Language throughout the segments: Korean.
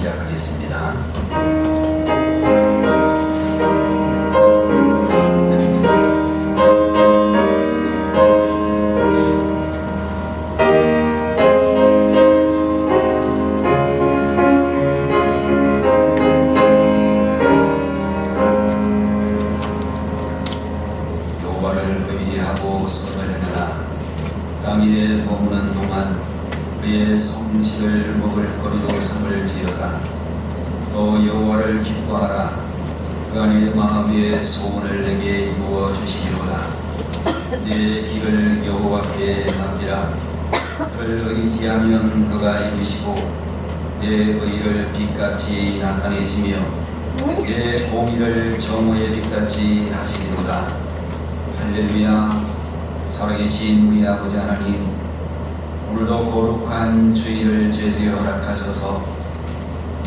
시작하겠습니다. 여호와를 의지하고 선을 행하라. 땅 위에 머무는 동안 그의 성식을 먹을 거리로 성을 지어라. 또 여호와를 기뻐하라. 그 안에 마음 위에 소원을 내게 이루어 주시리로다. 내 길을 여호와께 맡기라. 그를 의지하면 그가 이루시고 내 의를 빛같이 나타내시며 내 공의를 정오의 빛같이 하시리로다. 할렐루야. 살아계신 우리 아버지 하나님, 오늘도 거룩한 주일을 저희들이 허락하셔서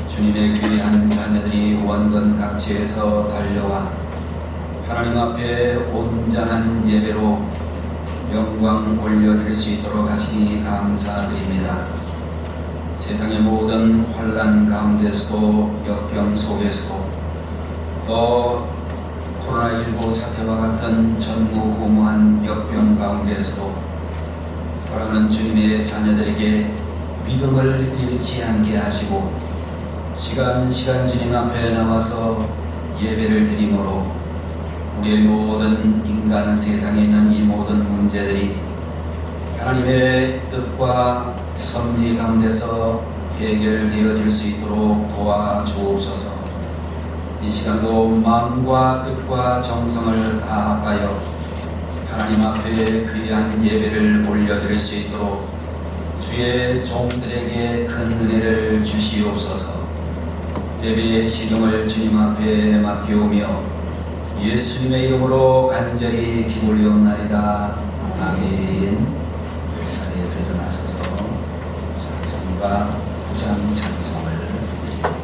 주님의 귀한 자녀들이 원건 각지에서 달려와 하나님 앞에 온전한 예배로 영광 올려드릴 수 있도록 하시니 감사드립니다. 세상의 모든 환난 가운데서도 역경 속에서도 또 코로나19 사태와 같은 전무후무한 역병 가운데서도 사랑하는 주님의 자녀들에게 믿음을 잃지 않게 하시고 시간 주님 앞에 나와서 예배를 드림으로 우리의 모든 인간 세상에 있는 이 모든 문제들이 하나님의 뜻과 섭리 가운데서 해결되어질 수 있도록 도와주옵소서. 이 시간도 마음과 뜻과 정성을 다하여 하나님 앞에 귀한 예배를 올려드릴 수 있도록 주의 종들에게 큰 은혜를 주시옵소서. 예배의 시종을 주님 앞에 맡기오며 예수님의 이름으로 간절히 기도 올리옵나이다. 아멘. 자리에서 일어나셔서 찬송과 부장 찬송을 드리겠습니다.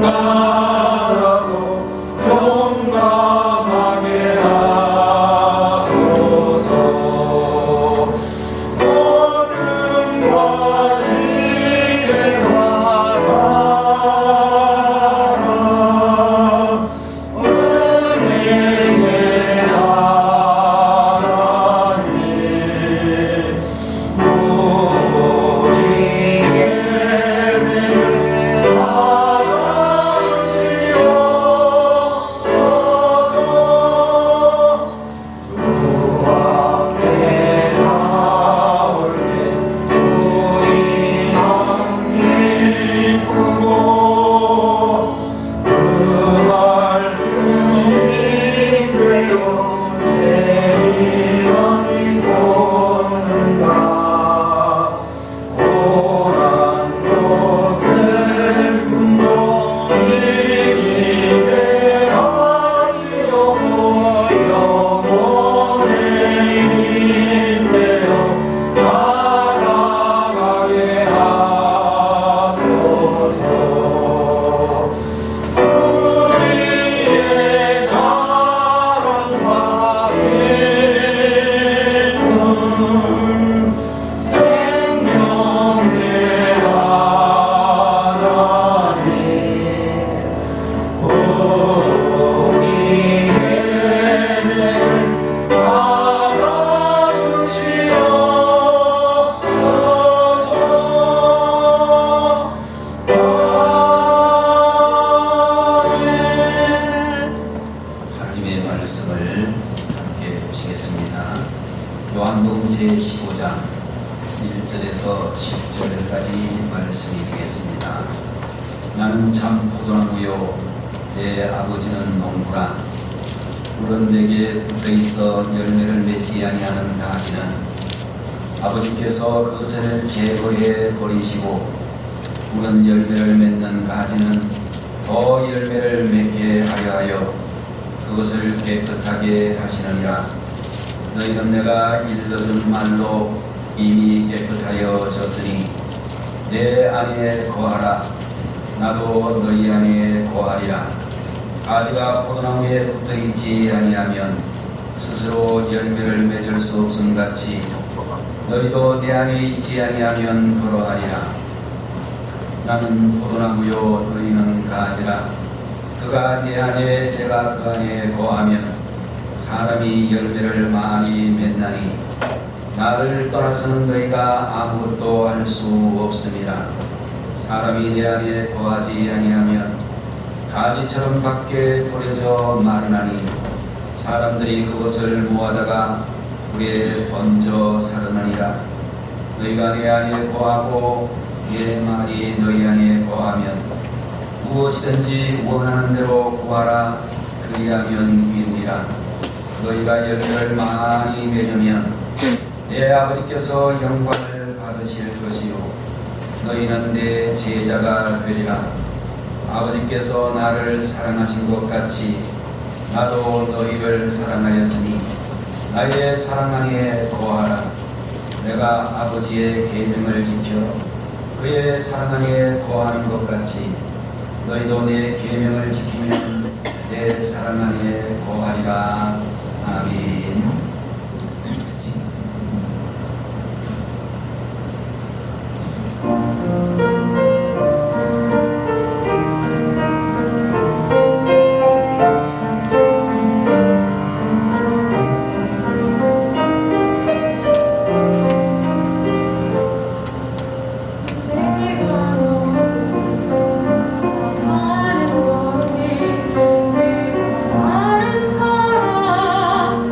따라서 용감하게 하소서. 얼음과 지혜와 사랑 은혜의 하나님 우리 예배를 받아주시옵소서. 주 앞에 나올 때 우리 마음 기쁘고 그 말씀이 되어 세리만이 솟는다. 고난도 슬픔도 이기게 하시려고 영원의 힘되어 살아가게 하소서. 우리의 자랑과 기쁨 생명의 하나님 우리 예배를 받아주시옵소서. 하나님의 말씀을 함께 보시겠습니다. 요한복음 제15장 1절에서 10절까지 말씀이 되겠습니다. 나는 참 포도나무요 내 아버지는 농부라. 물은 내게 붙어있어 열매를 맺지 아니하는 가지는 아버지께서 그것을 제거해 버리시고 물은 열매를 맺는 가지는 더 열매를 맺게 하려 하여 그것을 깨끗하게 하시느니라. 너희는 내가 일러준 말로 이미 깨끗하여졌으니 내 안에 거하라. 나도 너희 안에 거하리라. 가지가 포도나무에 붙어있지 아니하면 스스로 열매를 맺을 수 없음 같이 너희도 내 안에 있지 아니하면 그러하리라. 나는 포도나무요 너희는 가지라. 그가 내 안에 내가 그 안에 거하면 사람이 열매를 많이 맺나니 나를 떠나서는 너희가 아무것도 할 수 없음이라. 사람이 내 안에 거하지 아니하면 가지처럼 밖에 버려져 마르나니 사람들이 그것을 모아다가 불에 던져 사르느니라. 너희가 내 안에 거하고 내 말이 너희 안에 거하면 무엇이든지 원하는 대로 구하라. 그리하면 이루리라. 너희가 열매를 많이 맺으면 내 아버지께서 영광을 받으실 것이요 너희는 내 제자가 되리라. 아버지께서 나를 사랑하신 것 같이 나도 너희를 사랑하였으니 나의 사랑 안에 거하라. 내가 아버지의 계명을 지켜 그의 사랑 안에 거하는 것 같이 너희도 내 계명을 지키면 내 사랑 안에 거하리라. 아멘. 많은 사랑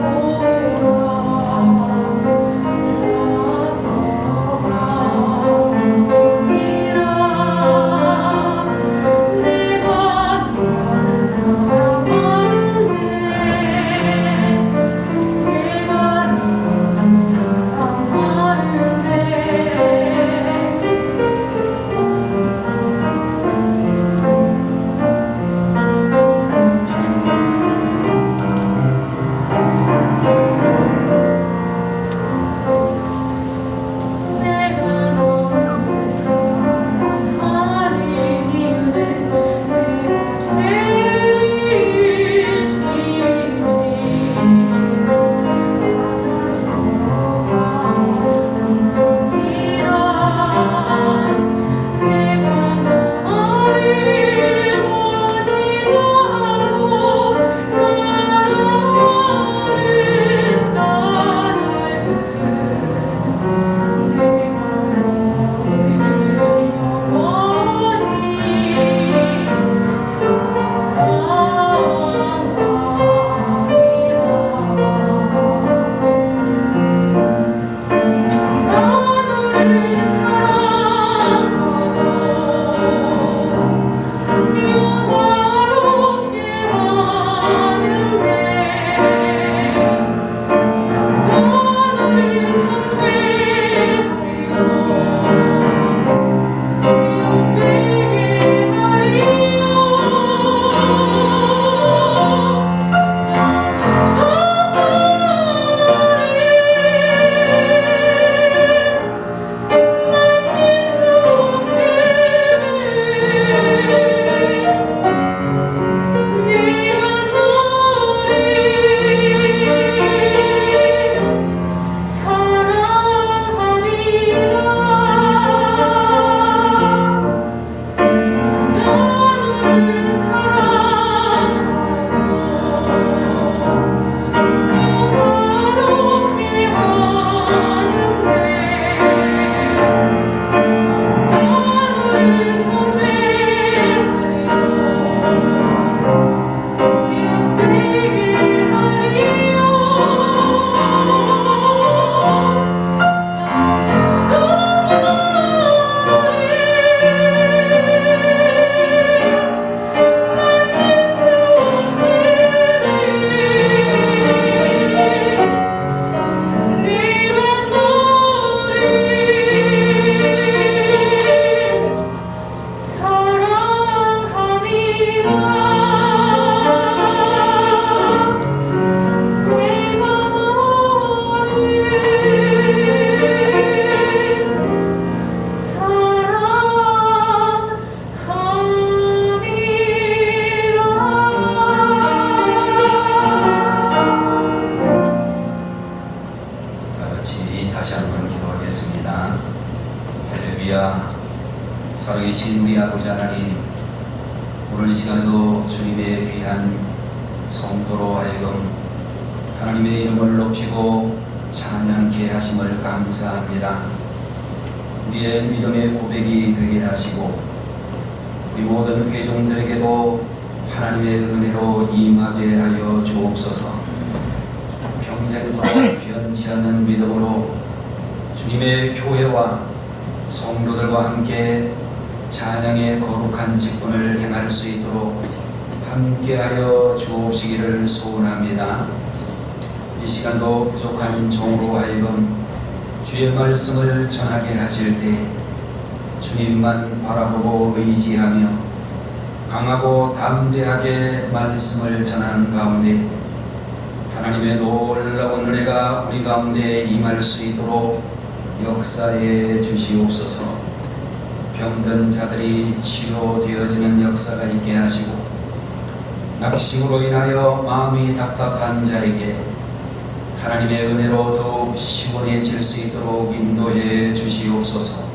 오늘 이 시간에도 주님의 귀한 성도로 하여금 하나님의 이름을 높이고 찬양케 하심을 감사합니다. 우리의 믿음의 고백이 되게 하시고 우리 모든 회종들에게도 하나님의 은혜로 임하게 하여 주옵소서. 평생토록 변치 않는 믿음으로 주님의 교회와 성도들과 함께 찬양의 거룩한 직분을 행할 수 있도록 함께하여 주옵시기를 소원합니다. 이 시간도 부족한 종으로 하여금 주의 말씀을 전하게 하실 때 주님만 바라보고 의지하며 강하고 담대하게 말씀을 전하는 가운데 하나님의 놀라운 은혜가 우리 가운데 임할 수 있도록 역사해 주시옵소서. 병든 자들이 치료되어지는 역사가 있게 하시고 낙심으로 인하여 마음이 답답한 자에게 하나님의 은혜로 더욱 시원해질 수 있도록 인도해 주시옵소서.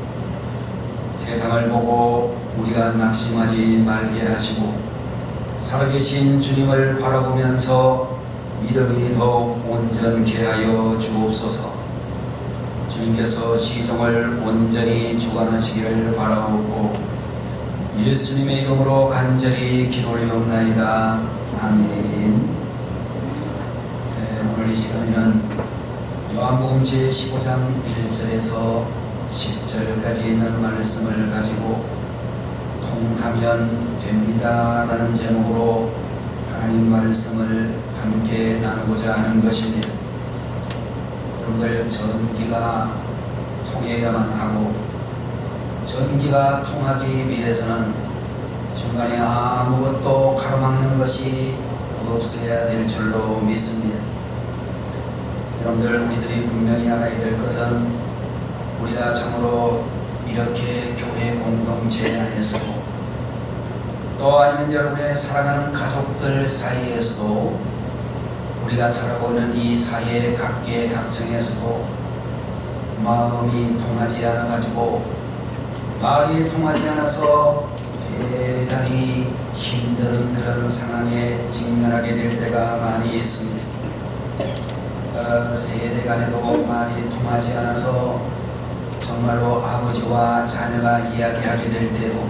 세상을 보고 우리가 낙심하지 말게 하시고 살아계신 주님을 바라보면서 믿음이 더욱 온전케 하여 주옵소서. 주님께서 시종을 온전히 주관하시기를 바라옵고 예수님의 이름으로 간절히 기도리옵나이다. 아멘. 오늘 이 시간에는 요한복음 제15장 1절에서 10절까지 있는 말씀을 가지고 통하면 됩니다 라는 제목으로 하나님 말씀을 함께 나누고자 하는 것입니다. 여러분들, 전기가 통해야만 하고 전기가 통하기 위해서는 중간에 아무것도 가로막는 것이 없어야 될 줄로 믿습니다. 여러분들, 우리들이 분명히 알아야 될 것은 우리가 참으로 이렇게 교회 공동체 안에서도 또 아니면 여러분의 사랑하는 가족들 사이에서도 우리가 살아보는 이 사회 각계각층에서도 마음이 통하지 않아가지고 말이 통하지 않아서 대단히 힘든 그런 상황에 직면하게 될 때가 많이 있습니다. 세대 간에도 말이 통하지 않아서 정말로 아버지와 자녀가 이야기하게 될 때도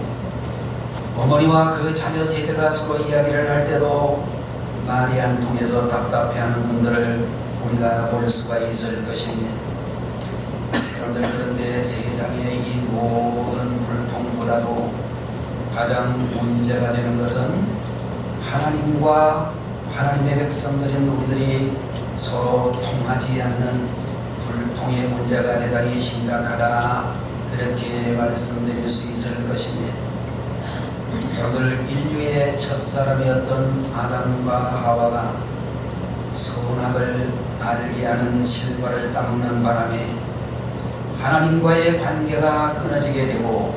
어머니와 그 자녀 세대가 서로 이야기를 할 때도 말이 안 통해서 답답해하는 분들을 우리가 볼 수가 있을 것입니다. 그런데 세상의 이 모든 불통보다도 가장 문제가 되는 것은 하나님과 하나님의 백성들인 우리들이 서로 통하지 않는 불통의 문제가 대단히 심각하다, 그렇게 말씀드릴 수 있을 것입니다. 여러분들, 인류의 첫사람이었던 아담과 하와가 선악을 알게 하는 실과를 따먹는 바람에 하나님과의 관계가 끊어지게 되고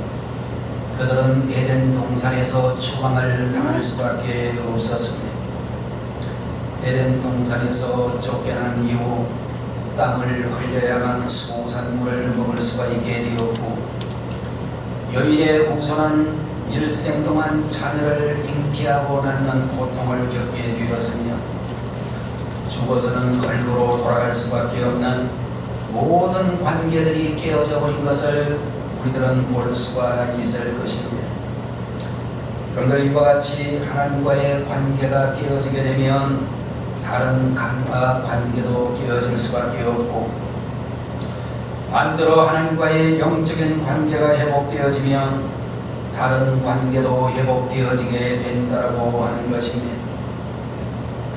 그들은 에덴 동산에서 추방을 당할 수밖에 없었습니다. 에덴 동산에서 쫓겨난 이후 땀을 흘려야만 수산물을 먹을 수가 있게 되었고 여인의 후손은 일생 동안 자녀를 잉태하고 낳는 고통을 겪게 되었으며 죽어서는 얼굴로 돌아갈 수밖에 없는 모든 관계들이 깨어져 버린 것을 우리들은 볼 수가 있을 것입니다. 그런데 이와 같이 하나님과의 관계가 깨어지게 되면 다른 관계도 깨어질 수밖에 없고 반대로 하나님과의 영적인 관계가 회복되어지면 다른 관계도 회복되어지게 된다고 하는 것입니다.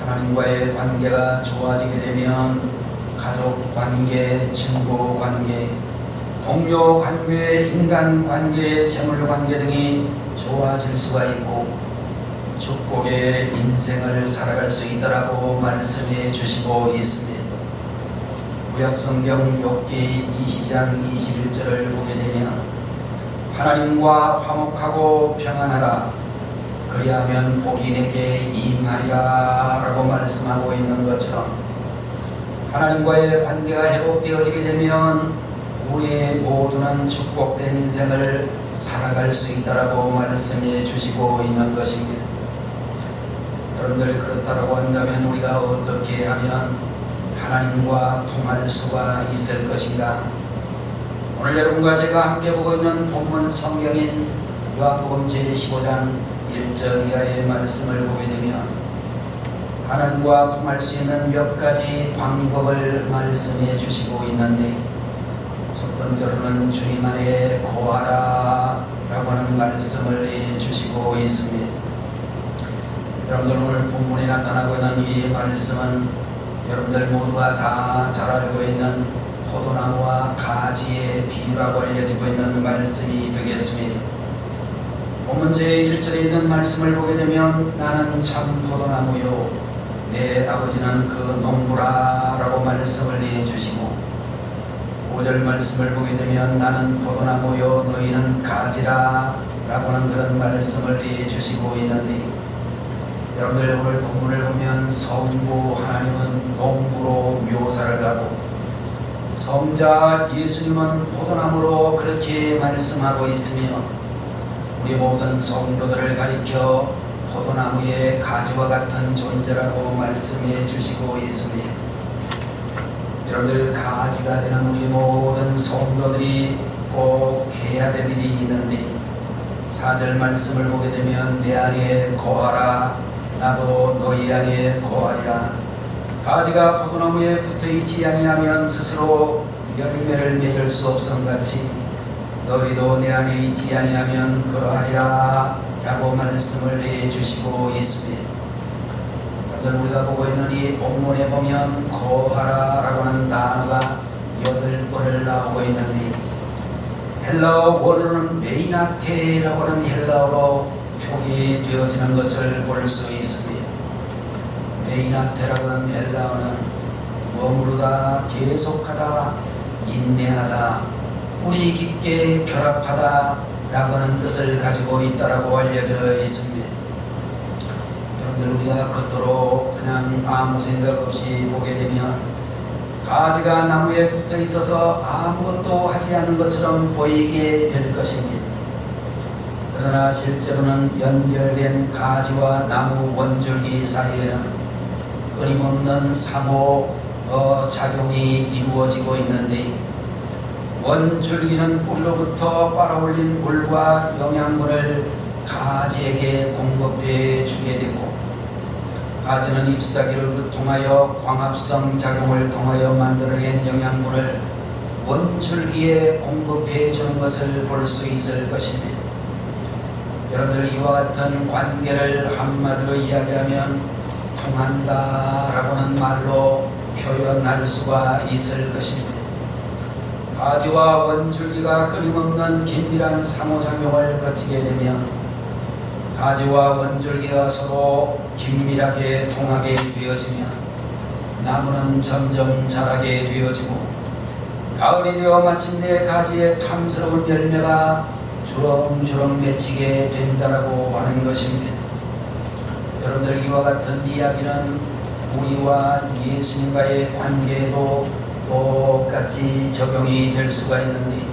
하나님과의 관계가 좋아지게 되면 가족 관계, 친구 관계, 동료 관계, 인간 관계, 재물 관계 등이 좋아질 수가 있고 축복의 인생을 살아갈 수 있다라고 말씀해 주시고 있습니다. 구약성경 욥기 20장 21절을 보게 되면 하나님과 화목하고 평안하라, 그리하면 복이 내게 임하리라 라고 말씀하고 있는 것처럼 하나님과의 관계가 회복되어지게 되면 우리 모두는 축복된 인생을 살아갈 수 있다라고 말씀해 주시고 있는 것입니다. 여러분들, 그렇다라고 한다면 우리가 어떻게 하면 하나님과 통할 수가 있을 것인가? 오늘 여러분과 제가 함께 보고 있는 본문 성경인 요한복음 제15장 1절 이하의 말씀을 보게 되면 하나님과 통할 수 있는 몇 가지 방법을 말씀해 주시고 있는데, 첫 번째로는 주님 안에 거하라 라고 하는 말씀을 해 주시고 있습니다. 여러분들, 오늘 본문에 나타나고 있는 이 말씀은 여러분들 모두가 다 잘 알고 있는 포도나무와 가지의 비유라고 알려지고 있는 말씀이 되겠습니다. 본문 제1절에 있는 말씀을 보게 되면 나는 참 포도나무요 내 아버지는 그 농부라 라고 말씀을 해주시고, 5절 말씀을 보게 되면 나는 포도나무요 너희는 가지라 라고 하는 그런 말씀을 해주시고 있는데, 여러분들 오늘 본문을 보면 성부 하나님은 농부로 묘사를 하고 성자 예수님은 포도나무로 그렇게 말씀하고 있으며, 우리 모든 성도들을 가리켜 포도나무의 가지와 같은 존재라고 말씀해 주시고 있습니다. 여러분들, 가지가 되는 우리 모든 성도들이 꼭 해야 될 일이 있는데, 4절 말씀을 보게 되면 내 안에 거하라 나도 너희 안에 거하리라. 가지가 포도나무에 붙어있지 아니하면 스스로 열매를 맺을 수 없음같이 너희도 내 안에 있지 아니하면 그러하리라 라고 말씀을 해주시고 있습니다. 오늘 우리가 보고 있는 이 본문에 보면 거하라 라고 하는 단어가 8번을 나오고 있는데, 헬라어 원어는 메이나테라고 하는 헬라어로 표기되어지는 것을 볼 수 있습니다. 메이나테라고 하는 헬라어는 머무르다, 계속하다, 인내하다, 뿌리 깊게 결합하다 라고 하는 뜻을 가지고 있다라고 알려져 있습니다. 여러분들, 우리가 겉으로 그냥 아무 생각 없이 보게 되면 가지가 나무에 붙어 있어서 아무것도 하지 않는 것처럼 보이게 될 것입니다. 그러나 실제로는 연결된 가지와 나무 원줄기 사이에는 끊임없는 상호 작용이 이루어지고 있는데, 원줄기는 뿌리로부터 빨아올린 물과 영양분을 가지에게 공급해 주게 되고, 가지는 잎사귀를 통하여 광합성 작용을 통하여 만들어낸 영양분을 원줄기에 공급해 주는 것을 볼 수 있을 것입니다. 여러분들, 이와 같은 관계를 한마디로 이야기하면 통한다 라고 하는 말로 표현할 수가 있을 것입니다. 가지와 원줄기가 끊임없는 긴밀한 상호작용을 거치게 되면 가지와 원줄기가 서로 긴밀하게 통하게 되어지며 나무는 점점 자라게 되어지고, 가을이 되어 마침내 가지의 탐스러운 열매가 주렁주렁 맺히게 된다라고 하는 것입니다. 여러분들, 이와 같은 이야기는 우리와 예수님과의 관계에도 똑같이 적용이 될 수가 있는데,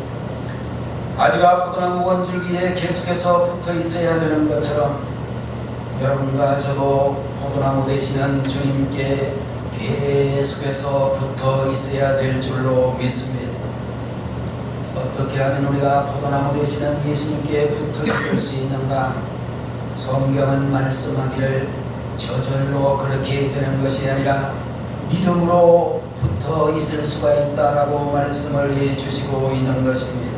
가지가 포도나무 원줄기에 계속해서 붙어 있어야 되는 것처럼 여러분과 저도 포도나무 되시는 주님께 계속해서 붙어 있어야 될 줄로 믿습니다. 어떻게 하면 우리가 포도나무 되시는 예수님께 붙어 있을 수 있는가? 성경은 말씀하기를 저절로 그렇게 되는 것이 아니라 믿음으로 붙어 있을 수가 있다라고 말씀을 해주시고 있는 것입니다.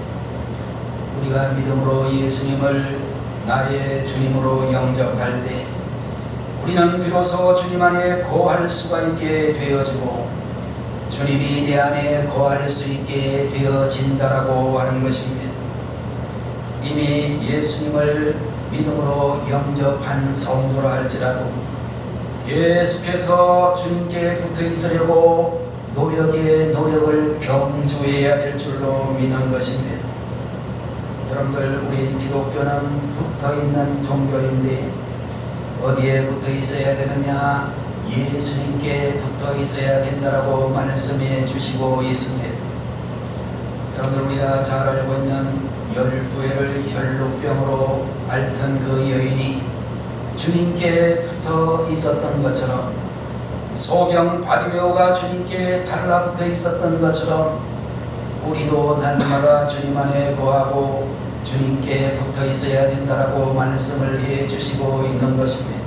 우리가 믿음으로 예수님을 나의 주님으로 영접할 때 우리는 비로소 주님 안에 거할 수가 있게 되어지고 주님이 내 안에 거할 수 있게 되어진다라고 하는 것입니다. 이미 예수님을 믿음으로 영접한 성도라 할지라도 계속해서 주님께 붙어 있으려고 노력에 노력을 경주해야 될 줄로 믿는 것입니다. 여러분들, 우리 기독교는 붙어있는 종교인데 어디에 붙어 있어야 되느냐? 예수님께 붙어 있어야 된다라고 말씀해 주시고 있습니다. 여러분들, 우리가 잘 알고 있는 12해를 혈루병으로 앓던 그 여인이 주님께 붙어 있었던 것처럼, 소경 바디메오가 주님께 달라붙어 있었던 것처럼 우리도 날마다 주님 안에 거하고 주님께 붙어 있어야 된다라고 말씀을 해 주시고 있는 것입니다.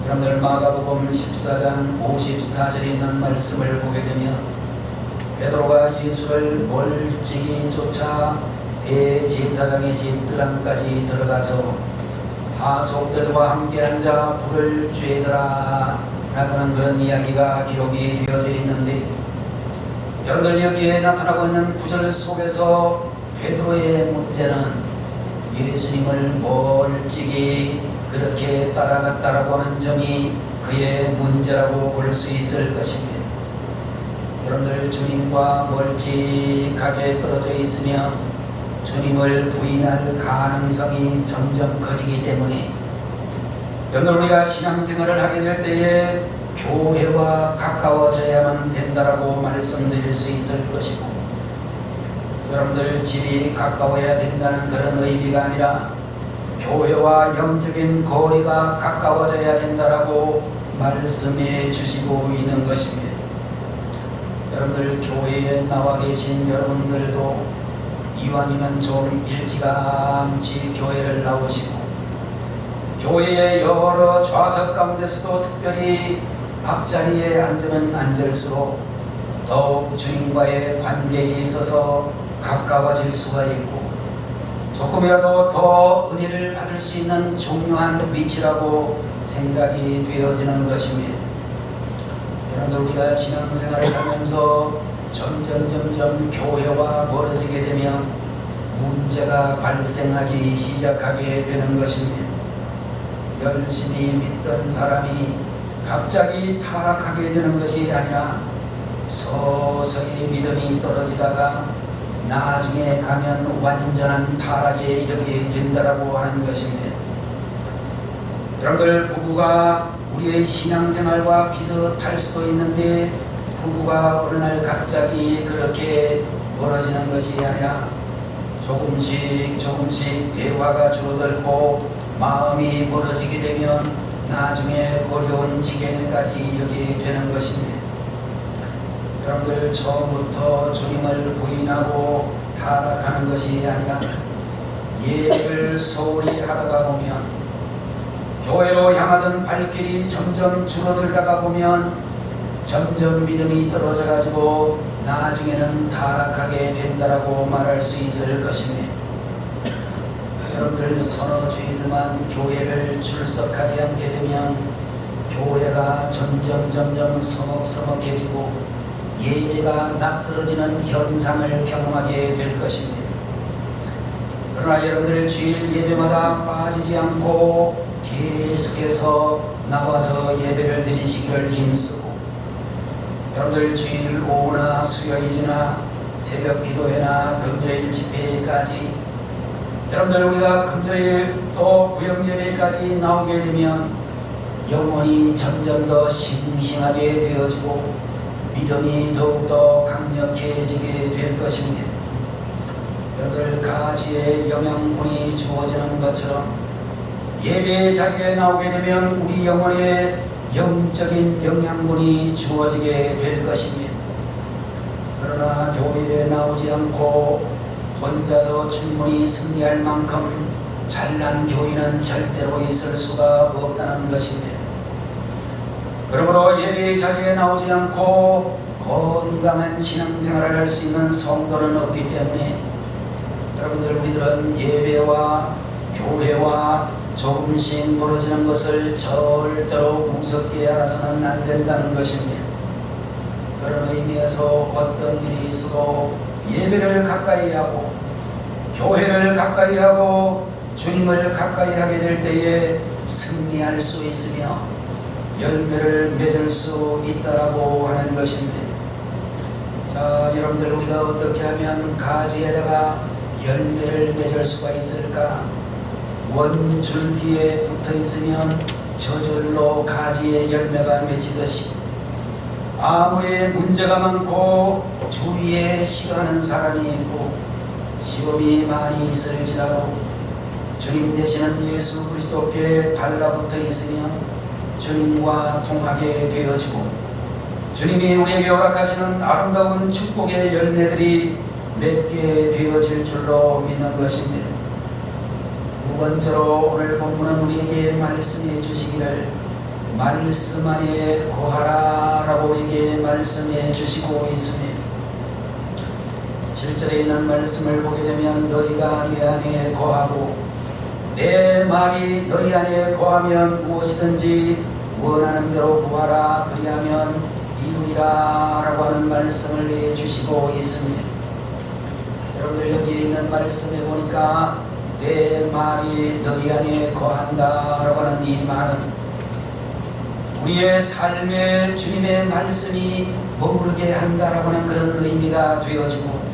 여러분들 마가복음 14장 54절에 있는 말씀을 보게 되면 베드로가 예수를 멀찍이 쫓아 대제사장의 집 들안까지 들어가서 하속들과 함께 앉아 불을 쬐더라 라는 그런 이야기가 기록이 되어져 있는데, 여러분들 여기에 나타나고 있는 구절 속에서 베드로의 문제는 예수님을 멀찍이 그렇게 따라갔다라고 하는 점이 그의 문제라고 볼 수 있을 것입니다. 여러분들 주님과 멀찍하게 떨어져 있으면 주님을 부인할 가능성이 점점 커지기 때문에, 여러분 우리가 신앙생활을 하게 될 때에 교회와 가까워져야만 된다라고 말씀드릴 수 있을 것이고, 여러분들 집이 가까워야 된다는 그런 의미가 아니라 교회와 영적인 거리가 가까워져야 된다라고 말씀해 주시고 있는 것입니다. 여러분들 교회에 나와 계신 여러분들도 이왕이면 좀 일찌감치 교회를 나오시고, 교회의 여러 좌석 가운데서도 특별히 앞자리에 앉으면 앉을수록 더욱 주님과의 관계에 있어서 가까워질 수가 있고, 조금이라도 더 은혜를 받을 수 있는 중요한 위치라고 생각이 되어지는 것입니다. 여러분들 우리가 신앙생활을 하면서 점점 교회와 멀어지게 되면 문제가 발생하기 시작하게 되는 것입니다. 열심히 믿던 사람이 갑자기 타락하게 되는 것이 아니라 서서히 믿음이 떨어지다가 나중에 가면 완전한 타락에 이르게 된다라고 하는 것입니다. 여러분들 부부가 우리의 신앙생활과 비슷할 수도 있는데, 부부가 어느 날 갑자기 그렇게 멀어지는 것이 아니라 조금씩 대화가 줄어들고 마음이 멀어지게 되면 나중에 어려운 지경에까지 이르게 되는 것입니다. 여러분들 처음부터 주님을 부인하고 타락하는 것이 아니라 예배를 소홀히 하다가 보면, 교회로 향하던 발길이 점점 줄어들다가 보면 점점 믿음이 떨어져 가지고 나중에는 타락하게 된다라고 말할 수 있을 것입니다. 여러분들 서너 주일만 교회를 출석하지 않게 되면 교회가 점점 서먹서먹해지고 예배가 낯설어지는 현상을 경험하게 될 것입니다. 그러나 여러분들 주일 예배마다 빠지지 않고 계속해서 나와서 예배를 드리시기를 힘쓰고, 여러분들 주일 오후나 수요일이나 새벽 기도회나 금요일 집회까지, 여러분들 우리가 금요일 또 구역 예배까지 나오게 되면 영혼이 점점 더 싱싱하게 되어지고 믿음이 더욱더 강력해지게 될 것입니다. 여러분들 가지에 영양분이 주어지는 것처럼 예배 자리에 나오게 되면 우리 영혼에 영적인 영양분이 주어지게 될 것입니다. 그러나 교회에 나오지 않고 혼자서 충분히 승리할 만큼 잘난 교인은 절대로 있을 수가 없다는 것입니다. 그러므로 예배 자리에 나오지 않고 건강한 신앙생활을 할 수 있는 성도는 없기 때문에, 여러분들 우리들은 예배와 교회와 조금씩 멀어지는 것을 절대로 무섭게 알아서는 안 된다는 것입니다. 그런 의미에서 어떤 일이 있어도 예배를 가까이 하고 교회를 가까이 하고 주님을 가까이 하게 될 때에 승리할 수 있으며 열매를 맺을 수 있다라고 하는 것입니다. 자, 여러분들 우리가 어떻게 하면 가지에다가 열매를 맺을 수가 있을까? 원줄기에 붙어 있으면 저절로 가지에 열매가 맺히듯이, 아무리 문제가 많고 주위에 싫어하는 사람이 있고 시험이 많이 있을지라도 주님 되시는 예수 그리스도께 달라붙어 있으면 주님과 통하게 되어지고, 주님이 우리에게 허락하시는 아름다운 축복의 열매들이 맺게 되어질 줄로 믿는 것입니다. 두 번째로 오늘 본문은 우리에게 말씀해 주시기를 말씀 안에 거하라 라고 우리에게 말씀해 주시고 있습니다. 7절에 있는 말씀을 보게 되면 너희가 내 안에 거하고 내 말이 너희 안에 거하면 무엇이든지 원하는 대로 구하라 그리하면 이루리라 라고 하는 말씀을 내주시고 있습니다. 여러분들 여기에 있는 말씀에 보니까 내 말이 너희 안에 거한다 라고 하는 이 말은 우리의 삶에 주님의 말씀이 머무르게 한다라고 하는 그런 의미가 되어지고,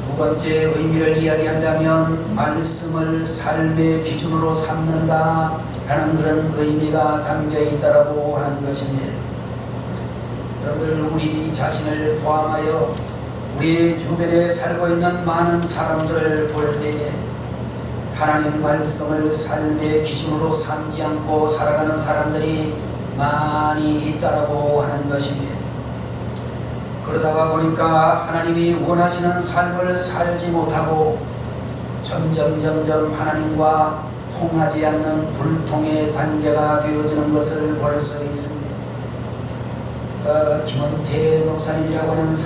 두 번째 의미를 이야기한다면 말씀을 삶의 기준으로 삼는다 라는 그런 의미가 담겨 있다라고 하는 것입니다. 여러분들 우리 자신을 포함하여 우리 주변에 살고 있는 많은 사람들을 볼 때에 하나님 말씀을 삶의 기준으로 삼지 않고 살아가는 사람들이 많이 있다라고 하는 것입니다. 그러다가 보니까 하나님이 원하시는 삶을 살지 못하고 점점 하나님과 통하지 않는 불통의 관계가 되어지는 것을 볼 수 있습니다. 김원태 목사님이라고 하는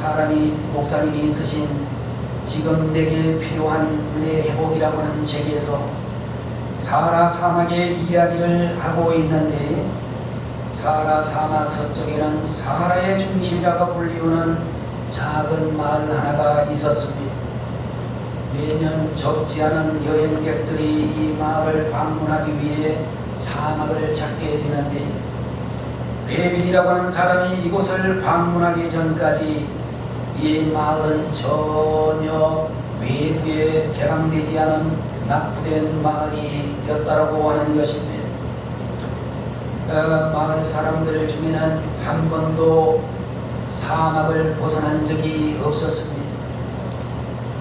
목사님이 쓰신 지금 내게 필요한 은혜 회복이라고 하는 책에서 사라 사막의 이야기를 하고 있는데, 사라 사막 서쪽에는 사라의 중심이라고 불리우는 작은 마을 하나가 있었습니다. 매년 적지 않은 여행객들이 이 마을을 방문하기 위해 사막을 찾게 되는데, 레빈이라고 하는 사람이 이곳을 방문하기 전까지 이 마을은 전혀 외부에 개방되지 않은 납부된 마을이었다라고 하는 것입니다. 마을 사람들 중에는 한 번도 사막을 벗어난 적이 없었습니다.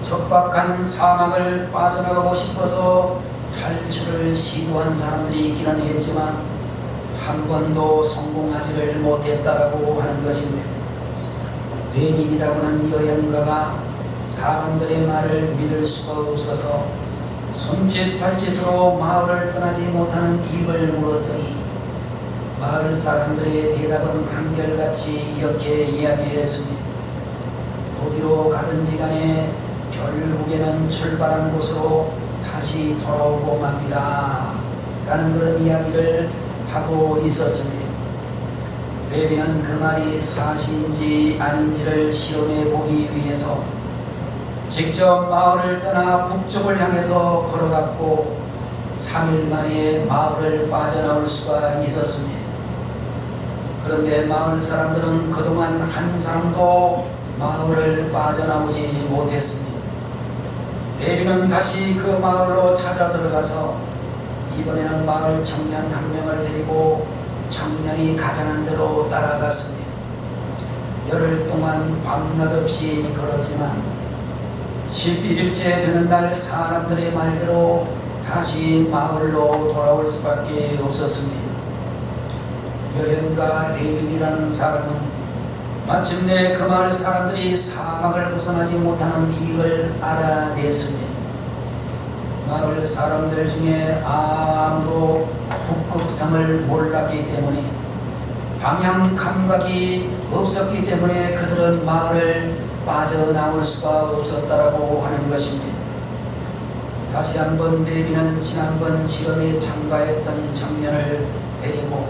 척박한 사막을 빠져나가고 싶어서 탈출을 시도한 사람들이 있기는 했지만 한 번도 성공하지를 못했다라고 하는 것입니다. 레빈이라고 하는 여행가가 사람들의 말을 믿을 수가 없어서 손짓 발짓으로 마을을 떠나지 못하는 이유를 물었더니 마을 사람들의 대답은 한결같이 이렇게 이야기했습니다. 어디로 가든지 간에 결국에는 출발한 곳으로 다시 돌아오고 맙니다 라는 그런 이야기를 하고 있었습니다. 레비는 그 말이 사실인지 아닌지를 실험해 보기 위해서 직접 마을을 떠나 북쪽을 향해서 걸어갔고 3일 만에 마을을 빠져나올 수가 있었습니다. 그런데 마을 사람들은 그동안 한 사람도 마을을 빠져나오지 못했습니다. 레비는 다시 그 마을로 찾아 들어가서 이번에는 마을 청년 한 명을 데리고 청년이 가자는 대로 따라갔습니다. 열흘 동안 밤낮 없이 걸었지만 11일째 되는 날 사람들의 말대로 다시 마을로 돌아올 수밖에 없었습니다. 여행가 레빈이라는 사람은 마침내 그 마을 사람들이 사막을 벗어나지 못하는 이유를 알아냈습니다. 마을 사람들 중에 아무도 북극성을 몰랐기 때문에, 방향 감각이 없었기 때문에 그들은 마을을 빠져나올 수가 없었다라고 하는 것입니다. 다시 한번 레비는 지난번 실험에 참가했던 청년을 데리고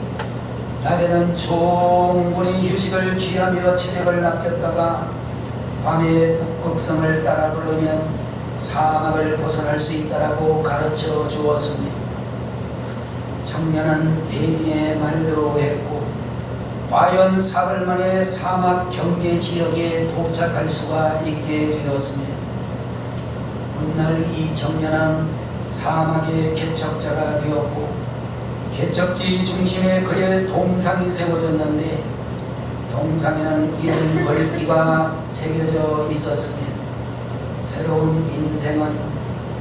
낮에는 충분히 휴식을 취하며 체력을 아꼈다가 밤에 북극성을 따라 걸으면 사막을 벗어날 수 있다라고 가르쳐 주었습니다. 청년은 레빈의 말대로 했고 과연 사흘 만에 사막 경계 지역에 도착할 수가 있게 되었습니다. 훗날 이 청년은 사막의 개척자가 되었고 개척지 중심에 그의 동상이 세워졌는데 동상에는 이름 글귀가 새겨져 있었습니다. 새로운 인생은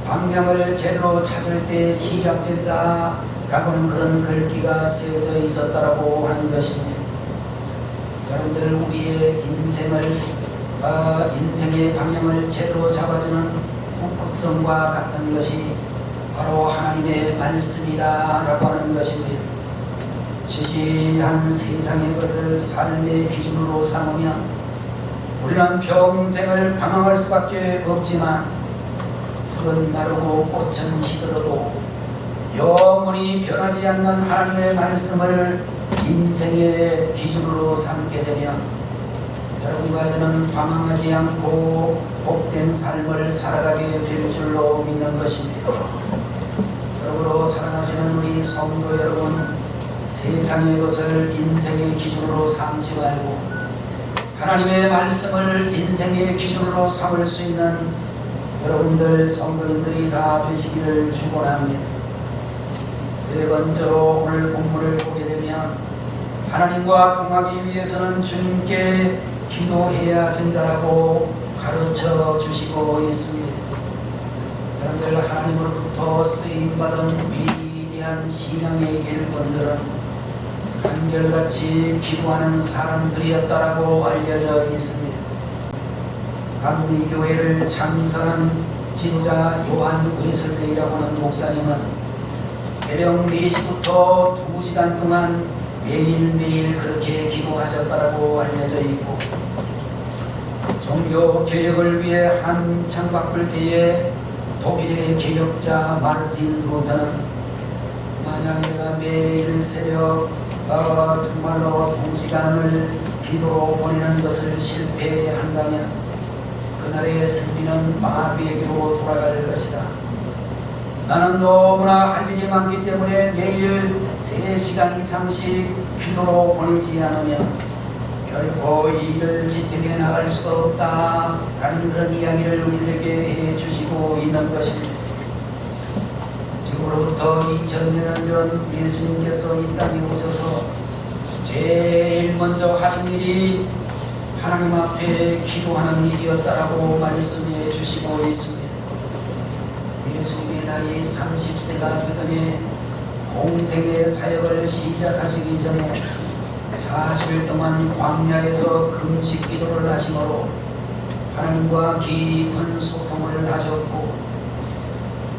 방향을 제대로 찾을 때 시작된다 라고는 그런 글귀가 쓰여져 있었다라고 하는 것입니다. 여러분들, 우리의 인생의 방향을 제대로 잡아주는 국극성과 같은 것이 바로 하나님의 말씀이다 라고 하는 것입니다. 시시한 세상의 것을 삶의 기준으로 삼으면 우리는 평생을 방황할 수밖에 없지만, 풀은 마르고 꽃은 시들어도 영원히 변하지 않는 하나님의 말씀을 인생의 기준으로 삼게 되면 여러분과 저는 방황하지 않고 복된 삶을 살아가게 될 줄로 믿는 것입니다. 여러분으로 사랑하시는 우리 성도 여러분, 세상의 것을 인생의 기준으로 삼지 말고 하나님의 말씀을 인생의 기준으로 삼을 수 있는 여러분들 성도님들이 다 되시기를 축원합니다. 세 번째로 오늘 본문을 보게 되면 하나님과 통하기 위해서는 주님께 기도해야 된다라고 가르쳐 주시고 있습니다. 여러분들, 하나님으로부터 쓰임받은 위대한 신앙의 일꾼들은 한결같이 기도하는 사람들이었다라고 알려져 있습니다. 감리교회를 창설한 지도자 요한 웨슬레이라고 하는 목사님은 새벽 4시부터 2시간 동안 매일매일 그렇게 기도하셨다라고 알려져 있고, 종교 개혁을 위해 한창 바쁠 때에 독일의 개혁자 마르틴 루터는 만약 내가 매일 새벽 정말로 2시간을 기도로 보내는 것을 실패한다면 그날의 승리는 마귀에게로 돌아갈 것이다. 나는 너무나 할 일이 많기 때문에 매일 3시간 이상씩 기도로 보내지 않으면 결코 이 일을 지탱해 나갈 수가 없다 라는 그런 이야기를 우리들에게 해주시고 있는 것입니다. 지금으로부터 2000년 전 예수님께서 이 땅에 오셔서 제일 먼저 하신 일이 하나님 앞에 기도하는 일이었다라고 말씀해 주시고 있습니다. 예수님의 나이 30세가 되더니 공생의 사역을 시작하시기 전에 40일 동안 광야에서 금식 기도를 하심으로 하나님과 깊은 소통을 하셨고,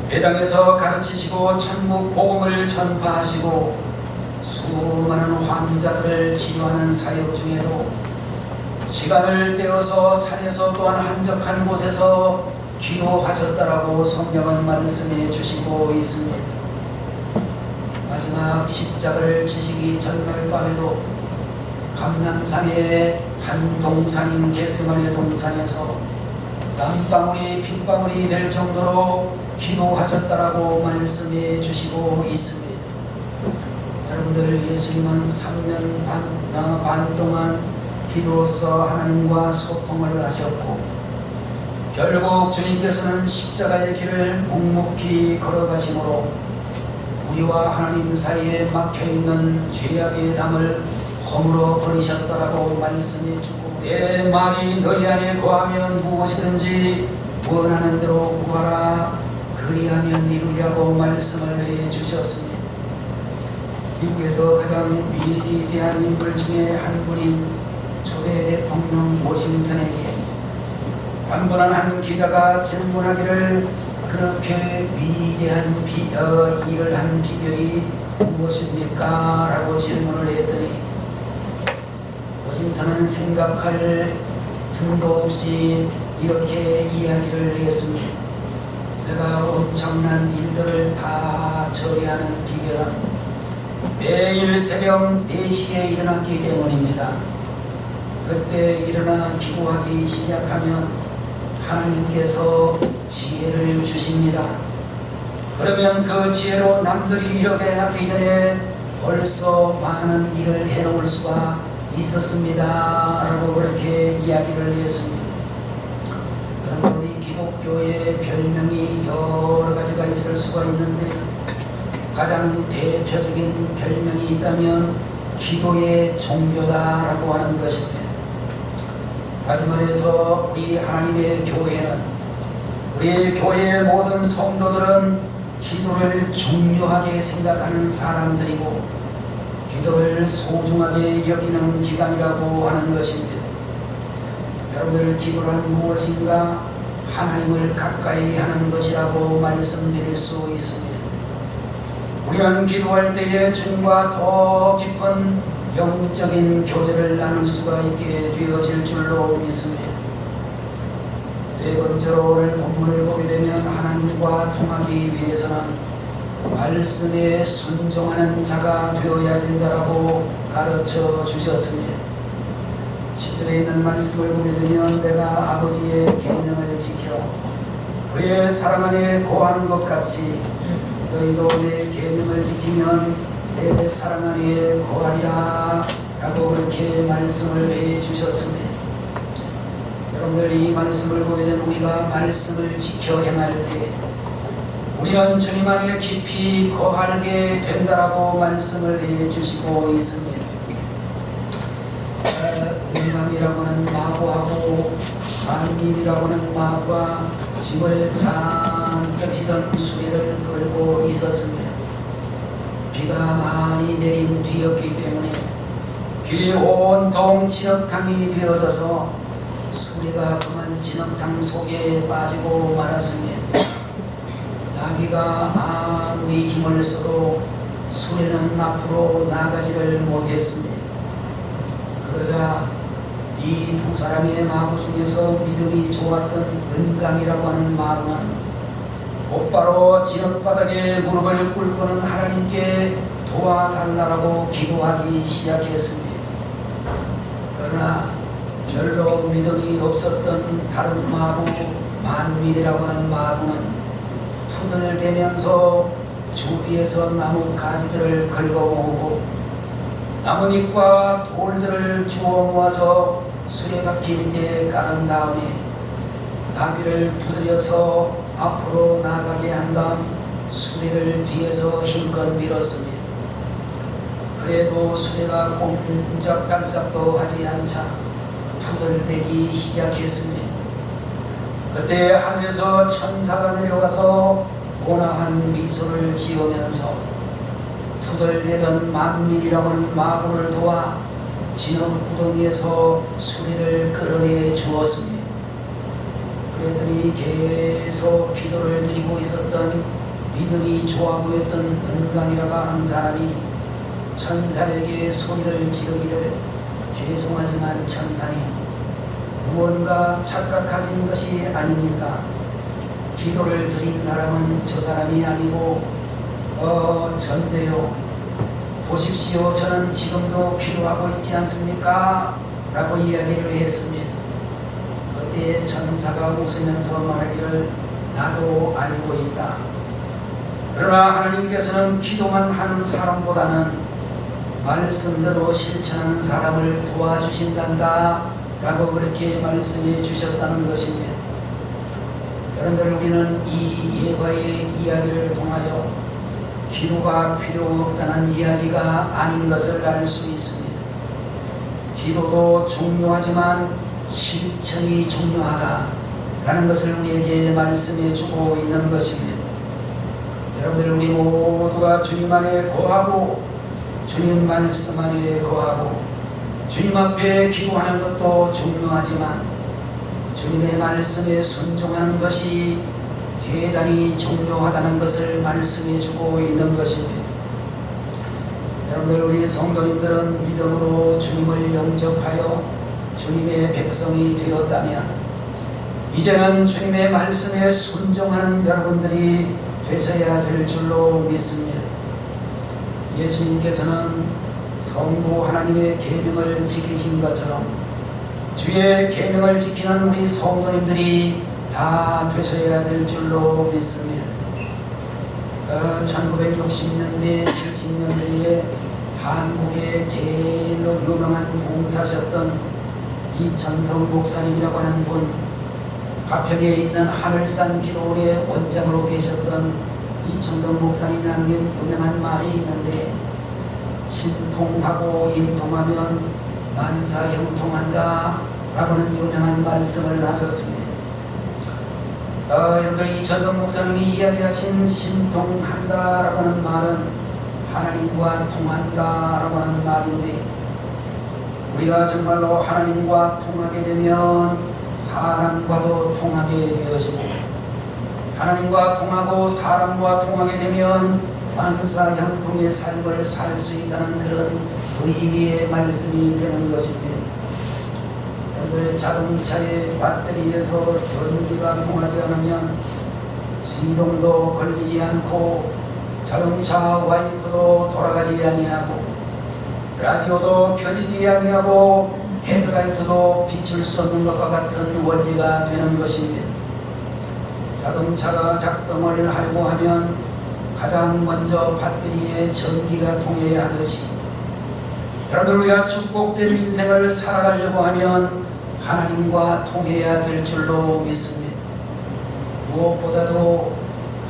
회당에서 가르치시고 천국 복음을 전파하시고 수많은 환자들을 치료하는 사역 중에도 시간을 떼어서 산에서 또한 한적한 곳에서 기도하셨다라고 성경은 말씀해 주시고 있습니다. 마지막 십자가를 지시기 전날 밤에도 감남산의 한 동산인 겟세마네 동산에서 땀방울이 핏방울이 될 정도로 기도하셨다라고 말씀해 주시고 있습니다. 여러분들, 예수님은 3년 반 동안 기도로서 하나님과 소통을 하셨고, 결국 주님께서는 십자가의 길을 묵묵히 걸어가심으로 우리와 하나님 사이에 막혀있는 죄악의 담을 허물어 버리셨다라고 말씀해 주고, 내 말이 너희 안에 거하면 무엇이든지 원하는 대로 구하라 그리하면 이루리라고 말씀을 해 주셨습니다. 미국에서 가장 위대한 인물 중에 한 분인 초대 대통령 워싱턴에게 반분한 한 기자가 질문하기를, 그렇게 위대한 일을 한 비결이 무엇입니까? 라고 질문을 했더니 워싱턴은 생각할 틈도 없이 이렇게 이야기를 했습니다. 내가 엄청난 일들을 다 처리하는 비결은 매일 새벽 4시에 일어났기 때문입니다. 그때 일어나 기도하기 시작하면 하나님께서 지혜를 주십니다. 그러면 그 지혜로 남들이 이렇게 하기 전에 벌써 많은 일을 해놓을 수가 있었습니다 라고 그렇게 이야기를 했습니다. 그런데 우리 기독교의 별명이 여러 가지가 있을 수가 있는데 가장 대표적인 별명이 있다면 기도의 종교다라고 하는 것입니다. 다시 말해서 우리 하나님의 교회는 우리 교회의 모든 성도들은 기도를 중요하게 생각하는 사람들이고 기도를 소중하게 여기는 기간이라고 하는 것입니다. 여러분들, 기도란 무엇인가? 하나님을 가까이 하는 것이라고 말씀드릴 수 있습니다. 우리는 기도할 때에 주님과 더 깊은 영적인 교제를 나눌 수가 있게 되어질 줄로 믿습니다. 네 번째로 오늘 본문을 보게 되면 하나님과 통하기 위해서는 말씀에 순종하는 자가 되어야 된다라고 가르쳐 주셨습니다. 10절에 있는 말씀을 보게 되면 내가 아버지의 계명을 지켜 그의 사랑 안에 거하는 것 같이 너희도 내 계명을 지키면 내 사랑 안에 거하리라 라고 그렇게 말씀을 해 주셨습니다. 여러분들, 이 말씀을 보게 되면 우리가 말씀을 지켜 행할 때 우리는 주님 안에 깊이 거하게 된다라고 말씀을 해 주시고 있습니다. 은강이라고는 마구하고 만민이라고는 마구가 짐을 잔뜩 실은 수레를 끌고 있었습니다. 비가 많이 내린 뒤였기 때문에 길이 온통 진흙탕이 되어져서 수레가 그만 진흙탕 속에 빠지고 말았습니다. 나귀가 아무리 힘을 써도 수레는 앞으로 나가지를 못했습니다. 그러자 이 두 사람의 마구 중에서 믿음이 좋았던 은강이라고 하는 마구는 곧바로 진흙바닥에 무릎을 꿇고는 하나님께 도와달라고 기도하기 시작했습니다. 그러나 별로 믿음이 없었던 다른 마구, 만민이라고 하는 마구는 투덜대면서 주위에서 나무 가지들을 긁어모으고 나뭇잎과 돌들을 주워 모아서 수레바퀴 밑에 깔은 다음에 나귀를 두드려서 앞으로 나가게 한 다음 수레를 뒤에서 힘껏 밀었습니다. 그래도 수레가 꼼짝달싹도 하지 않자 투덜대기 시작했습니다. 그때 하늘에서 천사가 내려와서 온화한 미소를 지으면서 투덜대던 만민이라고 하는 마구를 도와 진흙 구덩이에서 수레를 끌어내 주었습니다. 그랬더니 계속 기도를 드리고 있었던 믿음이 좋아 보였던 은강이라고 하는 사람이 천사에게 소리를 지르기를 죄송하지만 천사님, 무언가 착각하신 것이 아닙니까? 기도를 드린 사람은 저 사람이 아니고 전데요. 보십시오, 저는 지금도 기도하고 있지 않습니까? 라고 이야기를 했습니다. 그때 천사가 웃으면서 말하기를 나도 알고 있다. 그러나 하나님께서는 기도만 하는 사람보다는 말씀대로 실천하는 사람을 도와주신단다 라고 그렇게 말씀해 주셨다는 것입니다. 여러분들, 우리는 이 예화의 이야기를 통하여 기도가 필요 없다는 이야기가 아닌 것을 알 수 있습니다. 기도도 중요하지만 실천이 중요하다라는 것을 우리에게 말씀해 주고 있는 것입니다. 여러분들, 우리 모두가 주님 안에 거하고 주님 말씀 안에 거하고 주님 앞에 기도하는 것도 중요하지만 주님의 말씀에 순종하는 것이 대단히 중요하다는 것을 말씀해 주고 있는 것입니다. 여러분들, 우리 성도님들은 믿음으로 주님을 영접하여 주님의 백성이 되었다면 이제는 주님의 말씀에 순종하는 여러분들이 되셔야 될 줄로 믿습니다. 예수님께서는 성부 하나님의 계명을 지키신 것처럼 주의 계명을 지키는 우리 성도님들이 다 되셔야 될 줄로 믿습니다. 1960년대, 70년대에 한국의 제일로 유명한 봉사셨던 이천성 목사님이라고 하는 분, 가평에 있는 하늘산 기도원의 원장으로 계셨던 이천성 목사님이 남긴 유명한 말이 있는데, 신통하고 인통하면 만사형통한다 라고는 유명한 말씀을 하셨습니다. 여러분들 이천성 목사님이 이야기하신 신통한다라고 하는 말은 하나님과 통한다라고 하는 말인데, 우리가 정말로 하나님과 통하게 되면 사람과도 통하게 되어지고, 하나님과 통하고 사람과 통하게 되면 만사형통의 삶을 살 수 있다는 그런 의미의 말씀이 되는 것입니다. 여러분, 자동차의 배터리에서 전기가 통하지 않으면 시동도 걸리지 않고, 자동차 와이퍼도 돌아가지 아니하고, 라디오도 켜지지 아니하고, 헤드라이트도 비출 수 없는 것과 같은 원리가 되는 것입니다. 자동차가 작동을 하려고 하면 가장 먼저 배터리에 전기가 통해야 하듯이, 여러분들 우리가 축복된 인생을 살아가려고 하면 하나님과 통해야 될 줄로 믿습니다. 무엇보다도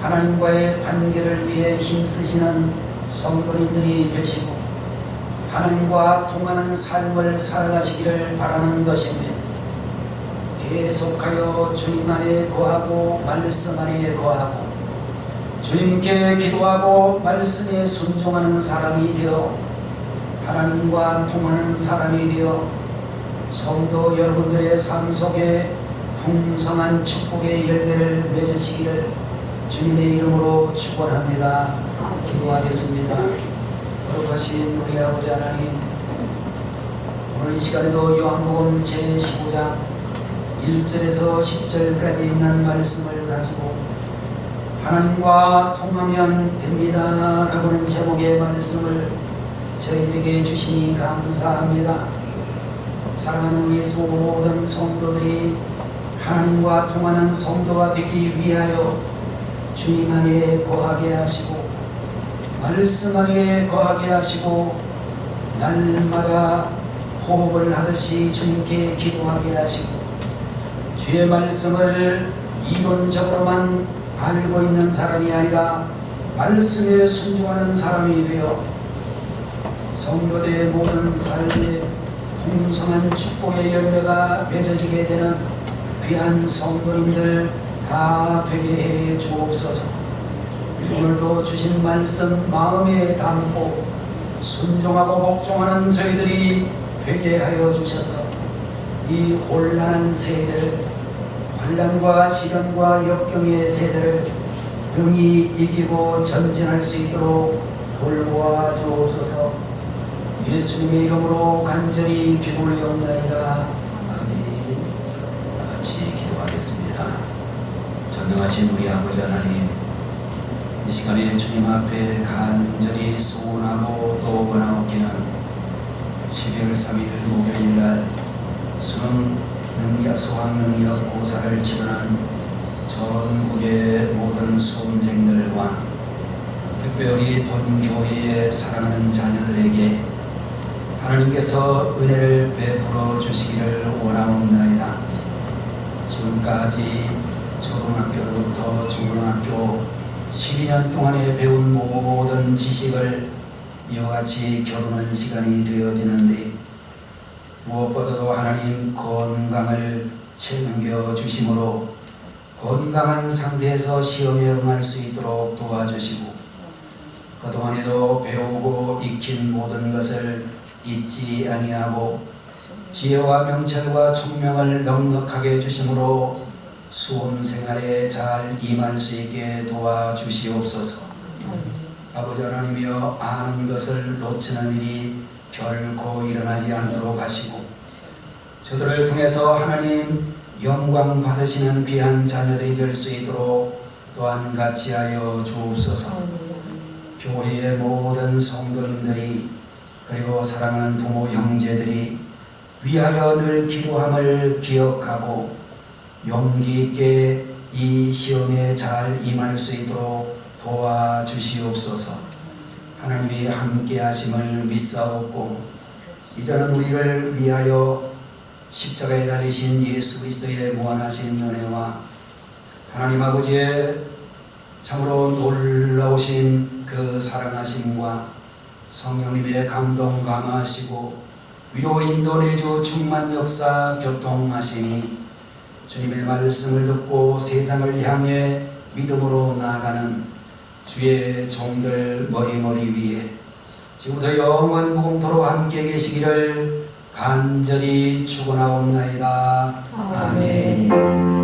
하나님과의 관계를 위해 힘쓰시는 성도님들이 되시고, 하나님과 통하는 삶을 살아가시기를 바라는 것입니다. 계속하여 주님 안에 거하고 말씀 안에 거하고, 주님께 기도하고 말씀에 순종하는 사람이 되어 하나님과 통하는 사람이 되어 성도 여러분들의 삶 속에 풍성한 축복의 열매를 맺으시기를 주님의 이름으로 축원합니다. 기도하겠습니다. 거룩하신 우리 아버지 하나님, 오늘 이 시간에도 요한복음 제15장 1절에서 10절까지 있는 말씀을 가지고 하나님과 통하면 됩니다 라고는 제목의 말씀을 저희들에게 주시니 감사합니다. 사랑하는 우리 모든 성도들이 하나님과 통하는 성도가 되기 위하여 주님 안에 거하게 하시고, 말씀 안에 거하게 하시고, 날마다 호흡을 하듯이 주님께 기도하게 하시고, 주의 말씀을 이론적으로만 알고 있는 사람이 아니라 말씀에 순종하는 사람이 되어 성도들의 모든 삶에 풍성한 축복의 열매가 맺어지게 되는 귀한 성도님들 다 되게 해 주옵소서. 오늘도 주신 말씀 마음에 담고 순종하고 복종하는 저희들이 되게 하여 주셔서 이 혼란한 세대를, 환난과 시련과 역경의 세대를 등이 이기고 전진할 수 있도록 돌보아 주옵소서. 예수님의 이름으로 간절히 기도 올리옵나이다. 아멘. 다 같이 기도하겠습니다. 전능하신 우리 아버지 하나님, 이 시간에 주님 앞에 간절히 소원하고 또 원하옵기는 12월 3일 목요일날 수능 능력, 수학 능력 고사를 치르는 전국의 모든 수험생들과 특별히 본교회에 사랑하는 자녀들에게 하나님께서 은혜를 베풀어 주시기를 원하옵나이다. 지금까지 초등학교부터 중고등학교 12년 동안에 배운 모든 지식을 이와 같이 겨루는 시간이 되어지는데, 무엇보다도 하나님 건강을 챙겨 주심으로 건강한 상태에서 시험에 응할 수 있도록 도와주시고, 그동안에도 배우고 익힌 모든 것을 잊지 아니하고 지혜와 명철과 총명을 넉넉하게 주심으로 수험생활에 잘 임할 수 있게 도와주시옵소서. 아버지 하나님이여, 아는 것을 놓치는 일이 결코 일어나지 않도록 하시고, 저들을 통해서 하나님 영광 받으시는 귀한 자녀들이 될 수 있도록 또한 같이 하여 주옵소서. 교회의 모든 성도님들이, 그리고 사랑하는 부모 형제들이 위하여 늘 기도함을 기억하고 용기 있게 이 시험에 잘 임할 수 있도록 도와주시옵소서. 하나님이 함께 하심을 믿사옵고, 이제는 우리를 위하여 십자가에 달리신 예수 그리스도의 무한하신 은혜와 하나님 아버지의 참으로 놀라우신 그 사랑하심과 성령님의 감동 감화하시고 위로 인도 내주 충만 역사 교통하시니 주님의 말씀을 듣고 세상을 향해 믿음으로 나아가는 주의 종들 머리머리 위에 지금부터 영원 무궁토록 함께 계시기를 간절히 축원하옵나이다. 아멘.